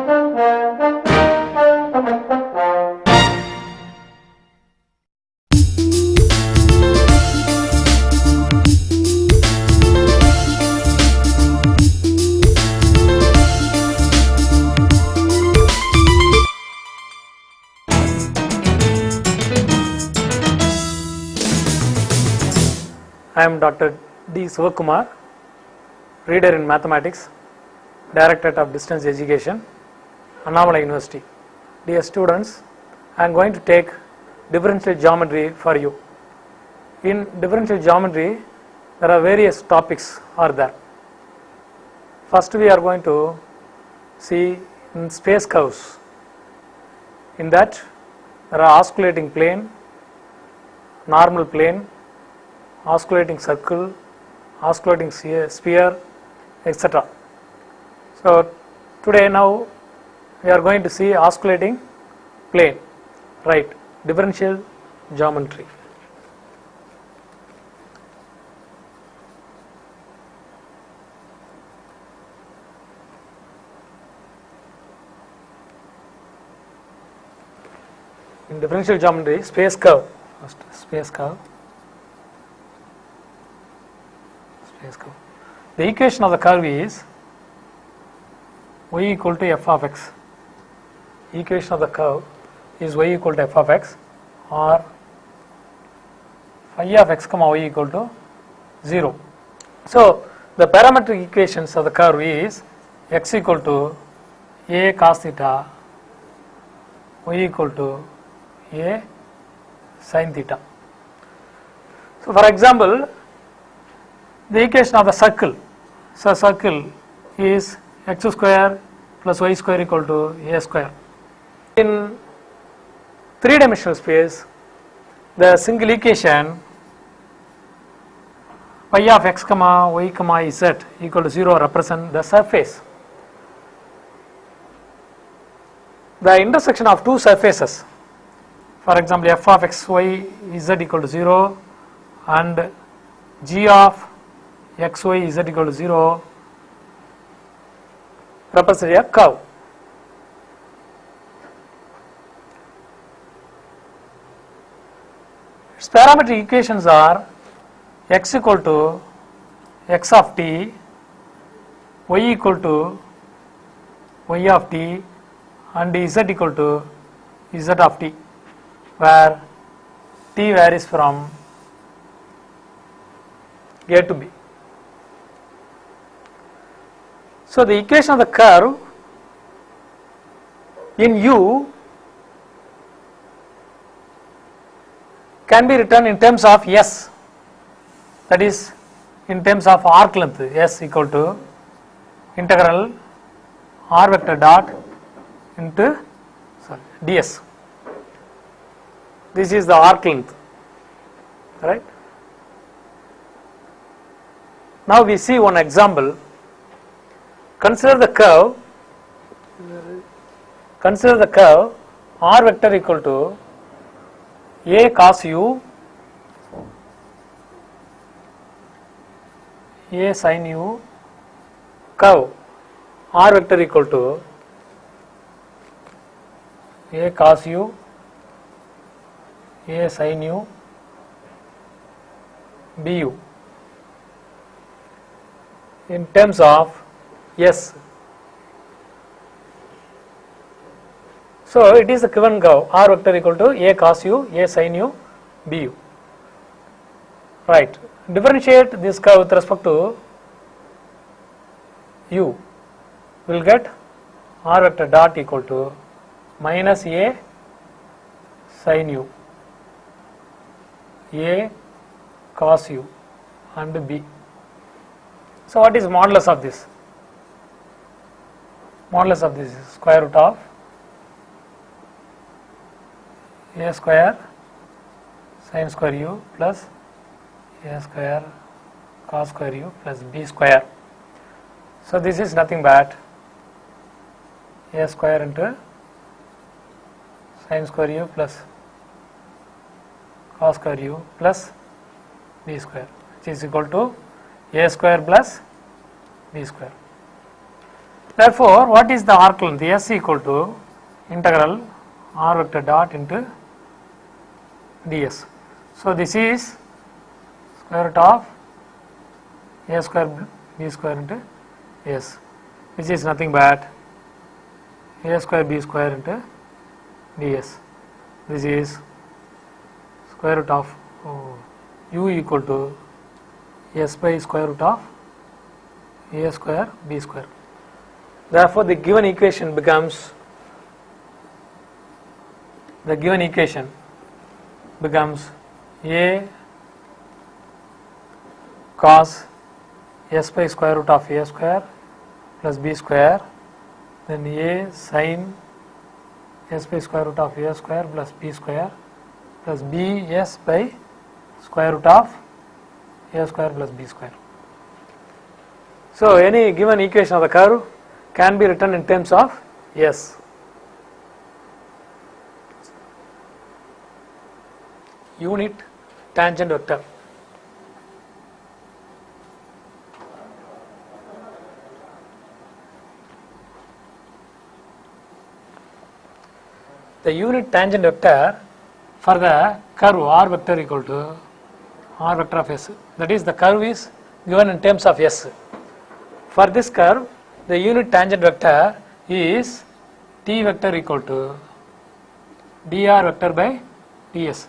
I am Dr. D. Sivakumar, Reader in Mathematics, Directorate of Distance Education, Annamalai University. Dear students, I am going to take differential geometry for you. In differential geometry, there are various topics are there. First, we are going to see in space curves. In that, there are osculating plane, normal plane, osculating circle, osculating sphere, etc. So today now we are going to see osculating plane, right? Differential geometry. In differential geometry, space curve. First, space curve. The equation of the curve is y equal to f of x. Equation of the curve is y equal to f of x, or phi of x comma y equal to 0. So the parametric equations of the curve is x equal to a cos theta, y equal to a sin theta. So for example, the equation of the circle. So circle is x square plus y square equal to a square. In three-dimensional space, the single equation phi of x comma y comma z equal to 0 represent the surface. The intersection of two surfaces, for example f of x y z equal to 0 and g of x y z equal to 0 represent a curve. Its parametric equations are x equal to x of t, y equal to y of t, and z equal to z of t, where t varies from a to b. So the equation of the curve in U can be written in terms of S, that is in terms of arc length, S equal to integral r vector dot into ds. This is the arc length, right? Now we see one example. Consider the curve r vector equal to a cos u, a sin u, curve r vector equal to a cos u, a sin u, bu in terms of S. So it is a given curve r vector equal to a cos u, a sin u, bu. Right. Differentiate this curve with respect to u. Will get r vector dot equal to minus a sin u, a cos u, and b. So what is modulus of this? Modulus of this is square root of a square sin square u plus a square cos square u plus b square. So this is nothing but a square into sin square u plus cos square u plus b square, which is equal to a square plus b square. Therefore, what is the arc length? S equal to integral r vector dot into ds. So, this is square root of a square b square into s, which is nothing but a square b square into ds. This is square root of u equal to s by square root of a square b square. Therefore, the given equation becomes a cos s by square root of a square plus b square, then a sin s by square root of a square plus b square plus b s by square root of a square plus b square. So, any given equation of the curve can be written in terms of S. Unit tangent vector. The unit tangent vector for the curve r vector equal to r vector of S, that is the curve is given in terms of S. For this curve, the unit tangent vector is t vector equal to dr vector by ds,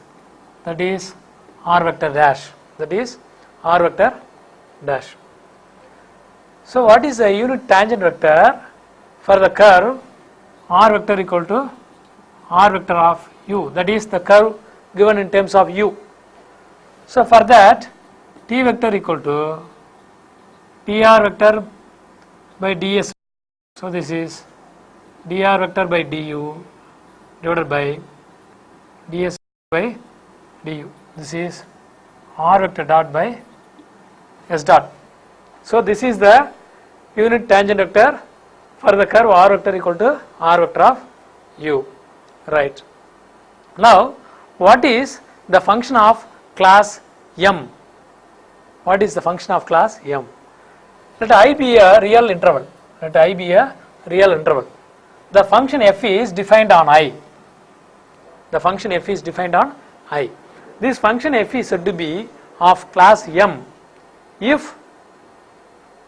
that is r vector dash, So, what is the unit tangent vector for the curve r vector equal to r vector of u, that is the curve given in terms of u. So, for that t vector equal to dr vector by ds. So, this is dr vector by du divided by ds by du. This is r vector dot by s dot. So, this is the unit tangent vector for the curve r vector equal to r vector of u, right. Now, what is the function of class m? What is the function of class m? Let I be a real interval. The function f is defined on I. This function f is said to be of class m if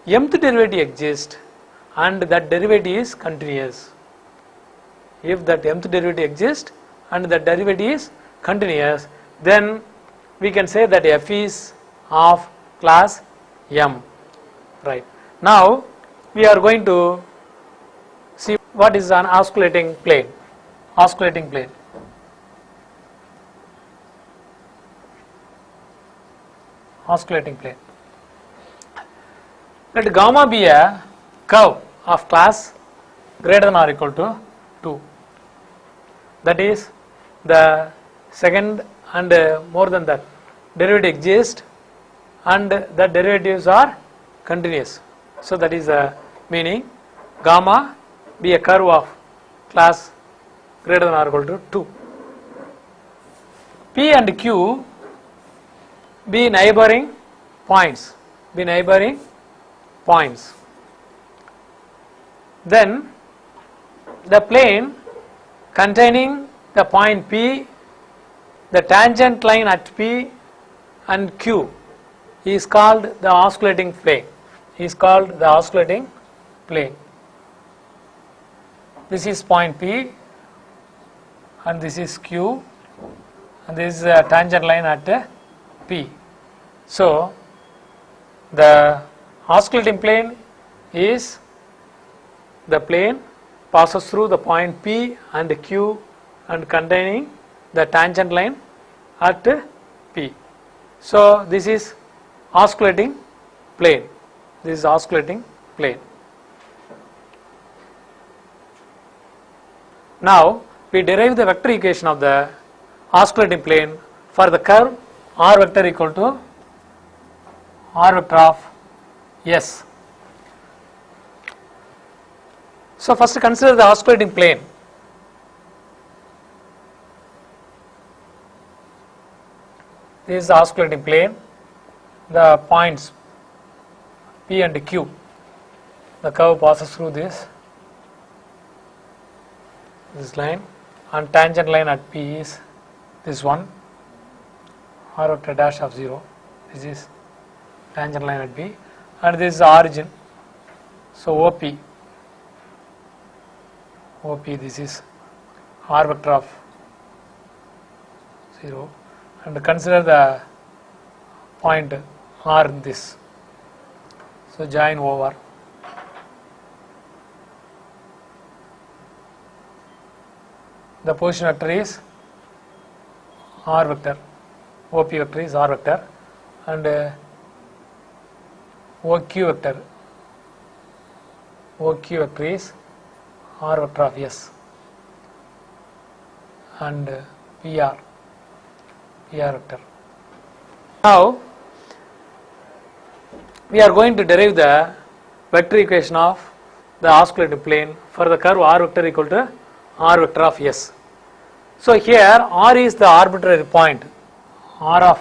mth derivative exists and that derivative is continuous. If that mth derivative exists and that derivative is continuous, then we can say that f is of class m, right. Now, we are going to see what is an oscillating plane. Let gamma be a curve of class greater than or equal to 2. That is, the second and more than that derivative exists and the derivatives are continuous. So, that is the meaning. Gamma be a curve of class greater than or equal to 2. P and Q be neighboring points. Then the plane containing the point P, the tangent line at P and Q is called the oscillating plane. This is point P and this is Q and this is a tangent line at P. So, the oscillating plane is the plane passes through the point P and Q and containing the tangent line at P. So, this is oscillating plane. Now, we derive the vector equation of the oscillating plane for the curve r vector equal to r vector of S. So, first consider the oscillating plane. This is the oscillating plane, the points P and Q. the curve passes through this line, and tangent line at P is this one, r vector dash of 0. This is tangent line at P, and this is the origin. So OP, this is r vector of 0, and consider the point R in this. So join over. The position vector is r vector, OP vector is r vector, and OQ vector is r vector of S, and PR vector. Now we are going to derive the vector equation of the osculating plane for the curve r vector equal to r vector of S. So here R is the arbitrary point, R of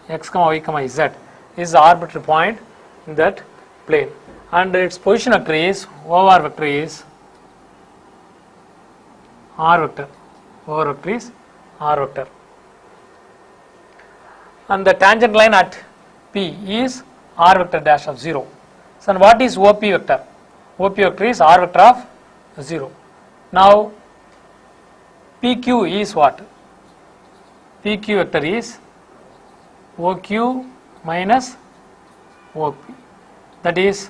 x, y, z is the arbitrary point in that plane, and its position vector is OR vector is r vector, OR vector is r vector, and the tangent line at P is r vector dash of 0. So what is OP vector? OP vector is r vector of 0. Now PQ is what? PQ vector is OQ minus OP, that is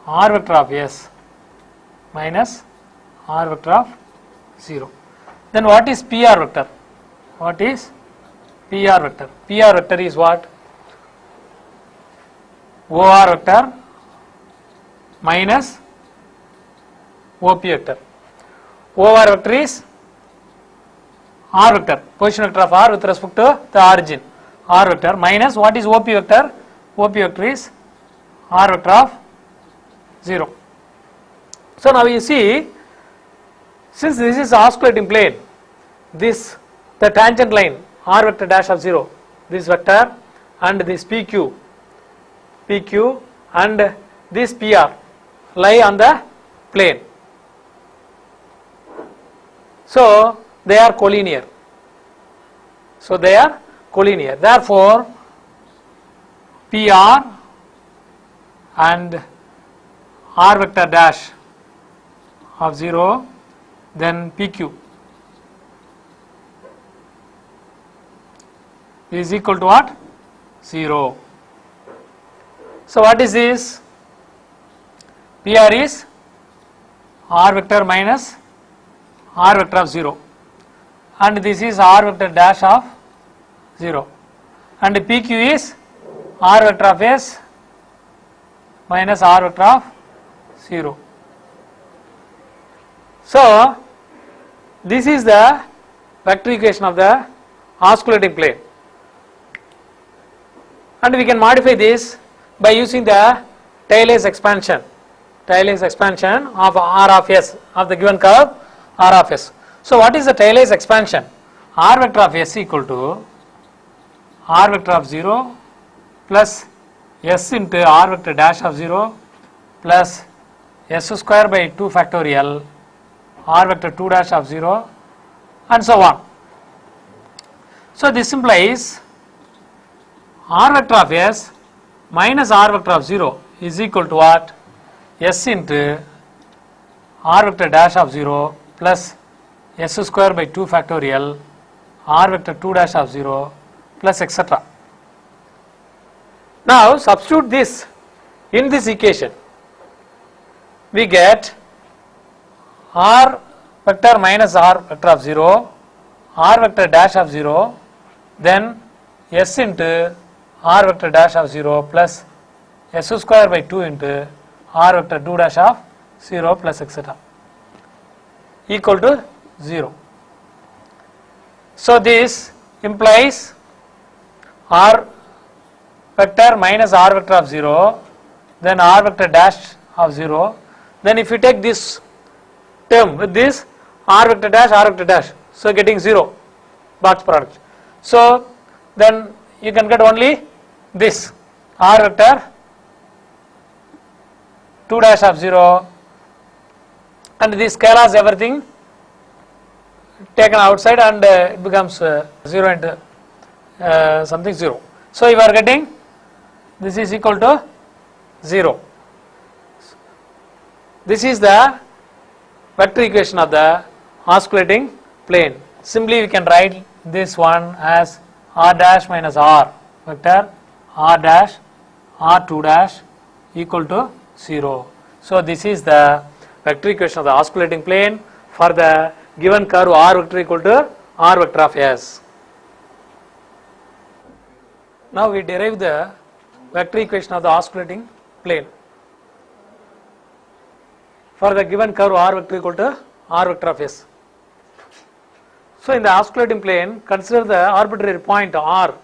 r vector of S minus r vector of 0. Then what is PR vector? What is PR vector? PR vector is what? OR vector minus OP vector. OR vector is r vector, position vector of r with respect to the origin, r vector, minus what is OP vector? OP vector is r vector of 0. So now you see, since this is osculating plane, this the tangent line r vector dash of 0, this vector, and this PQ and this PR lie on the plane. So they are collinear. Therefore PR and r vector dash of 0, then PQ is equal to what? 0. So what is this? PR is r vector minus r vector of 0, and this is r vector dash of 0, and PQ is r vector of S minus r vector of 0. So this is the vector equation of the osculating plane, and we can modify this by using the Taylor's expansion of R of S, of the given curve R of S. So what is the Taylor's expansion? R vector of S equal to r vector of 0 plus S into r vector dash of 0 plus S square by 2 factorial r vector 2 dash of 0, and so on. So this implies r vector of S minus r vector of 0 is equal to what? S into r vector dash of 0 plus S square by 2 factorial r vector 2 dash of 0 plus etc. Now substitute this in this equation. We get r vector minus r vector of 0, r vector dash of 0, then S into r vector dash of 0 plus S square by 2 into r vector 2 dash of 0 plus etc. equal to 0. So this implies r vector minus r vector of 0, then r vector dash of 0, then if you take this term with this r vector dash, so getting 0 box product. So then you can get only this r vector 2 dash of 0, and these scalars everything taken outside, and it becomes 0 and something 0. So you are getting this is equal to 0. This is the vector equation of the osculating plane. Simply we can write this one as r dash minus r vector r dash r2 dash equal to 0. So this is the vector equation of the osculating plane for the given curve r vector equal to r vector of s. Now we derive the vector equation of the osculating plane for the given curve r vector equal to r vector of s. So in the osculating plane, consider the arbitrary point r,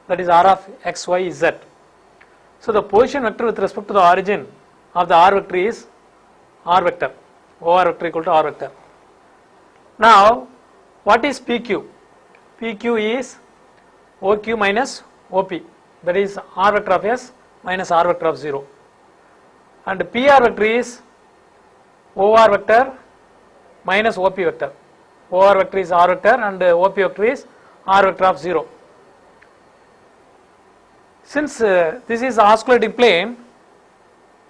that is r of x, y, z. So the position vector with respect to the origin of the r vector is r vector, or vector equal to r vector. Now what is PQ? PQ is OQ minus OP, that is r vector of s minus r vector of 0, and PR vector is OR vector minus OP vector. OR vector is r vector and OP vector is r vector of 0. Since this is osculating plane,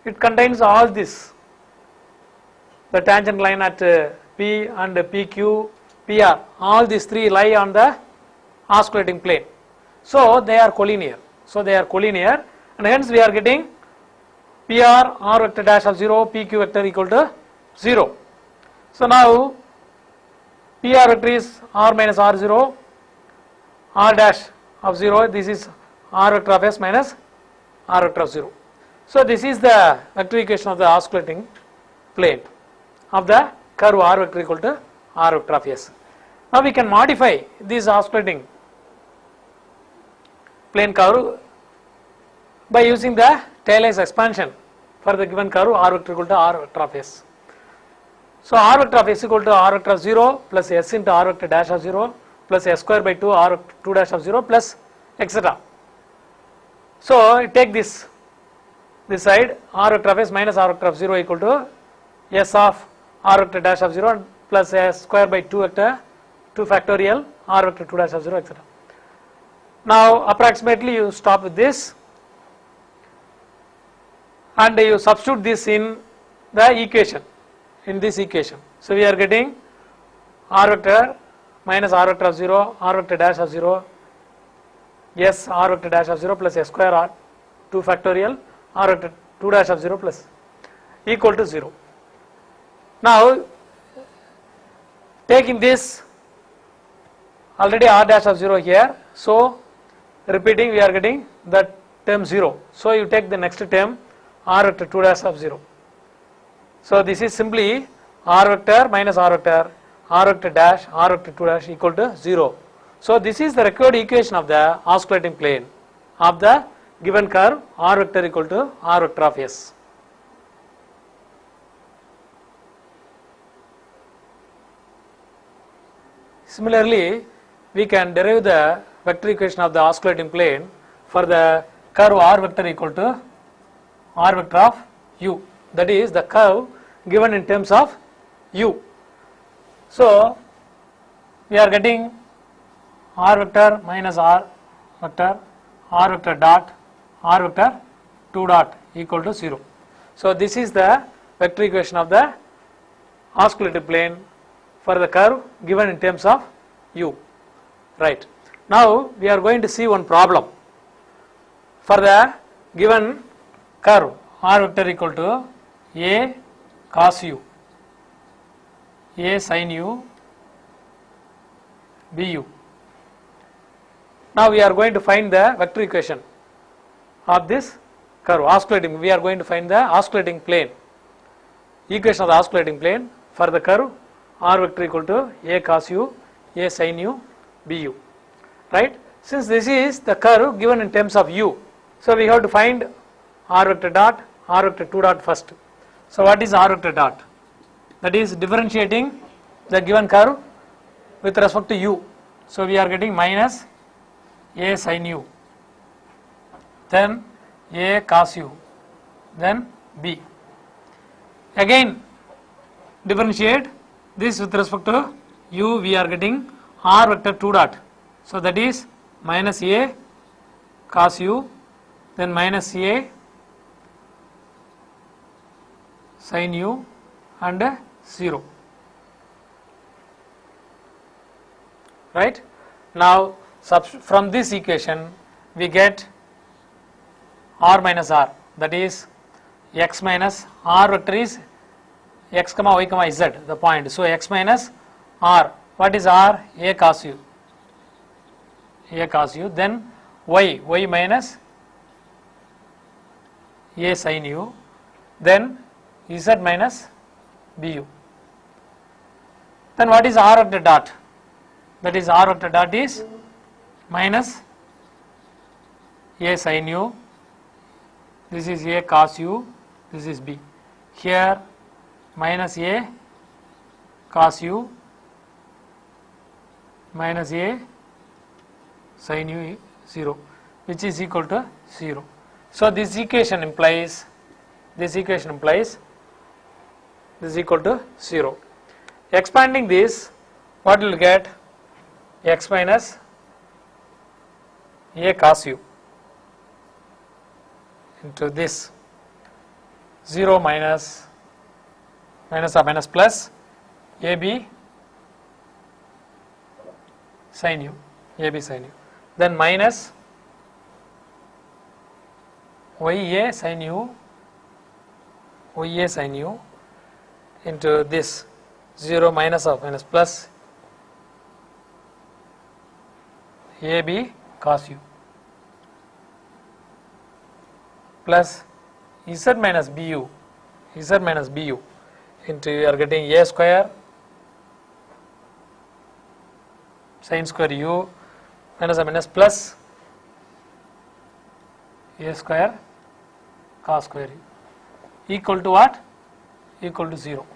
it contains all this, the tangent line at P and PQ, PR, all these three lie on the osculating plane. So they are collinear. And hence we are getting PR r vector dash of 0, PQ vector equal to 0. So now PR vector is r minus r0, r dash of 0, this is r vector of s minus r vector of 0. So this is the vector equation of the osculating plane of the curve r vector equal to r vector of s. Now we can modify this osculating plane curve by using the Taylor's expansion for the given curve r vector equal to r vector of s. So r vector of s equal to r vector of 0 plus s into r vector dash of 0 plus s square by 2 r 2 dash of 0 plus etc. So take this side, r vector of s minus r vector of 0 equal to s of r vector dash of 0 plus s square by 2 vector 2 factorial r vector 2 dash of 0 etc. Now approximately you stop with this and you substitute this in the equation, in this equation. So we are getting r vector minus r vector of 0, r vector dash of 0, s r vector dash of 0 plus s square r 2 factorial r vector 2 dash of 0 plus equal to 0. Now taking this already r dash of 0 here, so repeating we are getting that term 0. So you take the next term r vector 2 dash of 0. So this is simply r vector minus r vector dash r vector 2 dash equal to 0. So this is the required equation of the osculating plane of the given curve r vector equal to r vector of s. Similarly, we can derive the vector equation of the osculating plane for the curve r vector equal to r vector of u, that is the curve given in terms of u. So we are getting r vector minus r vector dot r vector 2 dot equal to 0. So this is the vector equation of the osculating plane for the curve given in terms of u. Right. Now we are going to see one problem for the given curve r vector equal to a cos u, a sin u, bu. Now we are going to find the vector equation of this curve osculating. We are going to find the osculating plane, equation of the osculating plane for the curve r vector equal to a cos u, a sin u, bu. Right? Since this is the curve given in terms of u, so we have to find r vector dot r vector 2 dot first. So what is r vector dot? That is differentiating the given curve with respect to u. So we are getting minus a sin u, then a cos u, then b. Again differentiate this with respect to u, we are getting r vector 2 dot. So that is minus a cos u, then minus a sin u and 0. Right? Now from this equation we get r minus r, that is x minus r vector is x comma y comma z, the point. So x minus r, what is r? A cos u, a cos u, then y minus a sin u, then z minus bu. Then what is r vector dot? That is r vector dot is minus a sin u, this is a cos u, this is b. Here minus a cos u minus a sin u 0, which is equal to 0. So this equation implies this is equal to 0. Expanding this, what will get? X minus a cos u into this 0 minus plus ab sin u, then minus ya sin u into this 0 minus plus ab cos u plus z minus bu into, you are getting a square sin square u minus plus a square cos square u equal to what? Equal to 0.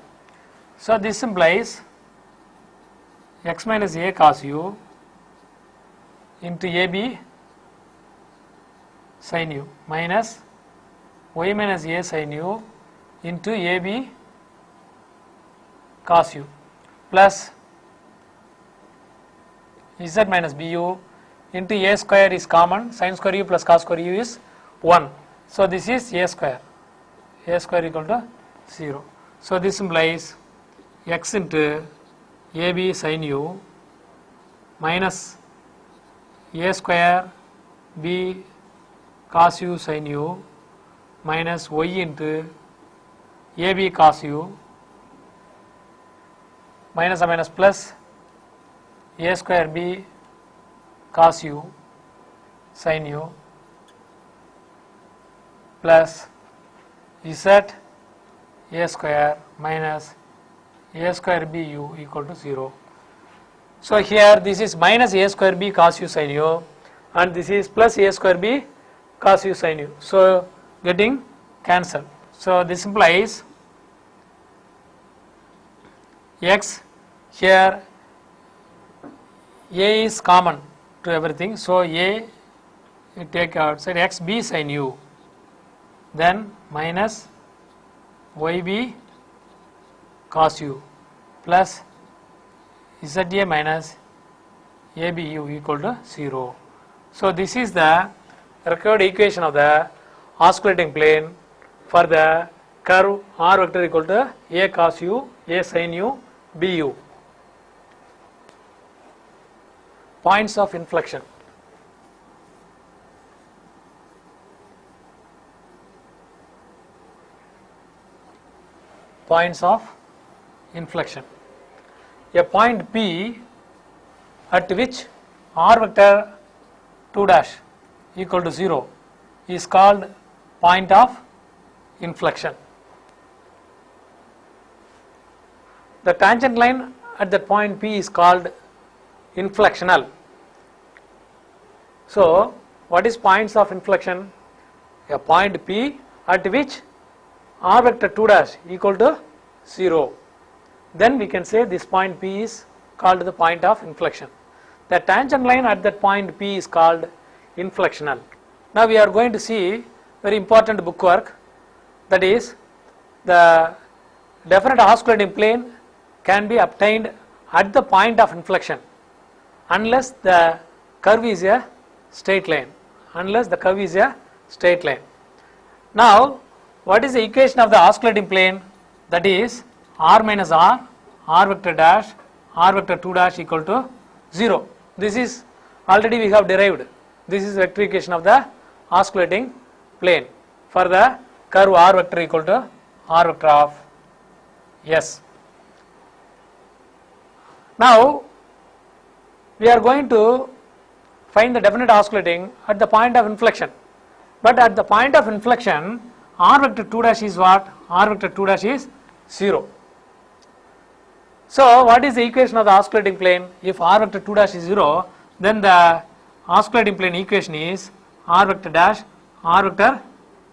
So this implies x minus a cos u into ab sin u minus y minus a sin u into ab cos u plus z minus bu into a square is common, sin square u plus cos square u is 1. So this is a square equal to 0. So this implies x into ab sin u minus a square b cos u sin u minus y into ab cos u minus plus a square b cos u sin u plus z a square minus a square b u equal to 0. So here this is minus a square b cos u sin u and this is plus a square b cos u sin u. So getting cancelled. So this implies x, here a is common to everything, so a you take outside, x b sin u, then minus yb cos u plus za minus abu equal to 0. So this is the required equation of the osculating plane for the curve r vector equal to a cos u, a sin u, bu. Points of inflection. Points of inflection. A point P at which r vector 2 dash equal to 0 is called point of inflection. The tangent line at that point P is called inflectional. So what is points of inflection? A point P at which r vector 2 dash equal to 0, then we can say this point P is called the point of inflection. The tangent line at that point P is called inflectional. Now we are going to see very important bookwork, that is the definite osculating plane can be obtained at the point of inflection unless the curve is a straight line. Unless the curve is a straight line. Now, what is the equation of the osculating plane? That is r minus r, r vector dash, r vector 2 dash equal to 0. This is already we have derived. This is the vector equation of the osculating plane for the curve r vector equal to r vector of S. Now, we are going to find the definite osculating at the point of inflection. But at the point of inflection, r vector 2 dash is what? R vector 2 dash is 0. So, what is the equation of the osculating plane? If r vector 2 dash is 0, then the osculating plane equation is r vector dash, r vector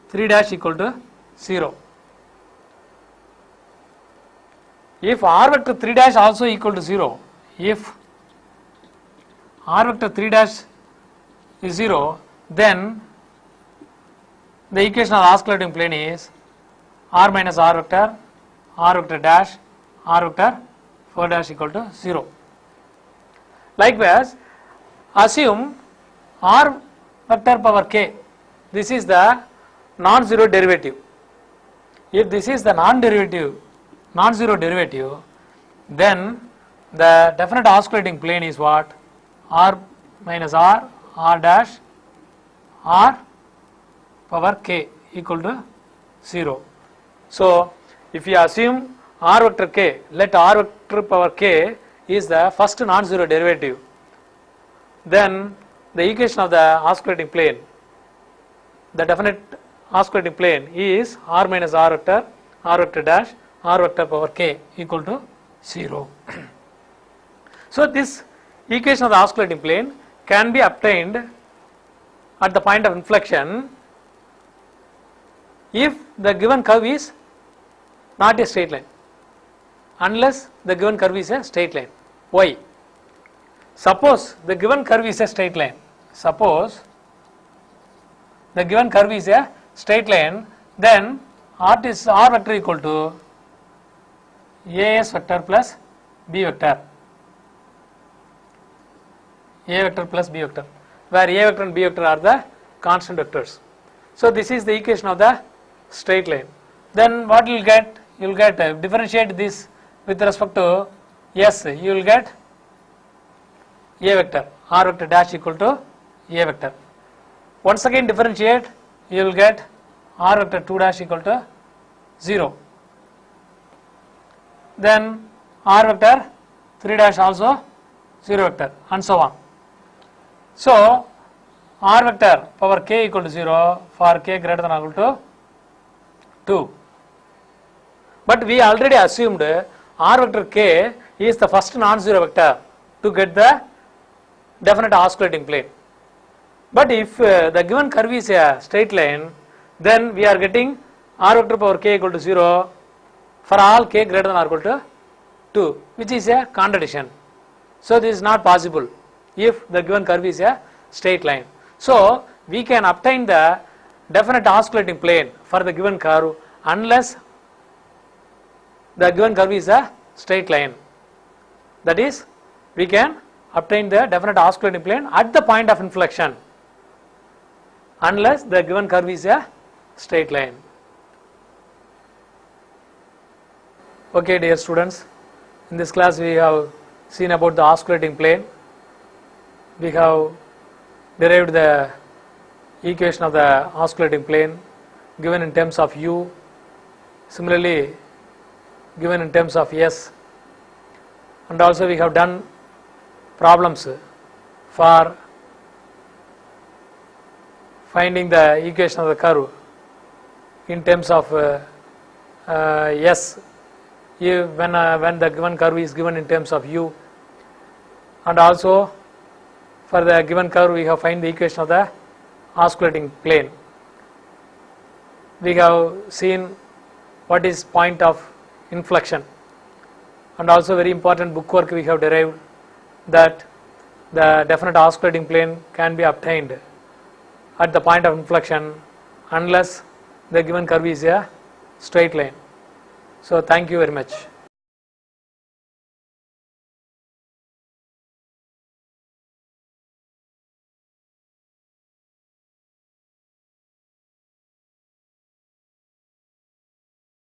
3 dash equal to 0. If r vector 3 dash also equal to 0, if r vector 3 dash is 0, then the equation of the osculating plane is r minus r vector dash, r vector 4 dash equal to 0. Likewise, assume r vector power k, this is the non-zero derivative. If this is the non-zero derivative, then the definite osculating plane is what? R minus r, r dash, r power k equal to 0. So, if you assume r vector k, let r vector power k is the first non-zero derivative, then the equation of the osculating plane, the definite osculating plane is r minus r vector dash, r vector power k equal to 0. So, this equation of the osculating plane can be obtained at the point of inflection if the given curve is not a straight line, unless the given curve is a straight line. Why? Suppose the given curve is a straight line. Suppose the given curve is a straight line, then r vector equal to as vector plus b vector. A vector plus b vector, where a vector and b vector are the constant vectors. So, this is the equation of the straight line. Then what you will get? You will get differentiate this with respect to S, you will get a vector, r vector dash equal to a vector. Once again differentiate, you will get r vector 2 dash equal to 0. Then r vector 3 dash also 0 vector, and so on. So, r vector power k equal to 0 for k greater than or equal to 2. But we already assumed r vector k is the first non-zero vector to get the definite osculating plane. But if the given curve is a straight line, then we are getting r vector power k equal to 0 for all k greater than or equal to 2, which is a contradiction. So, this is not possible if the given curve is a straight line. So, we can obtain the definite osculating plane for the given curve unless the given curve is a straight line. That is, we can obtain the definite osculating plane at the point of inflection unless the given curve is a straight line. Okay, dear students, in this class we have seen about the osculating plane. We have derived the equation of the osculating plane given in terms of u, similarly given in terms of S, and also we have done problems for finding the equation of the curve in terms of S when the given curve is given in terms of u, and also for the given curve we have find the equation of the osculating plane. We have seen what is point of inflection, and also very important bookwork we have derived that the definite osculating plane can be obtained at the point of inflection unless the given curve is a straight line. So thank you very much.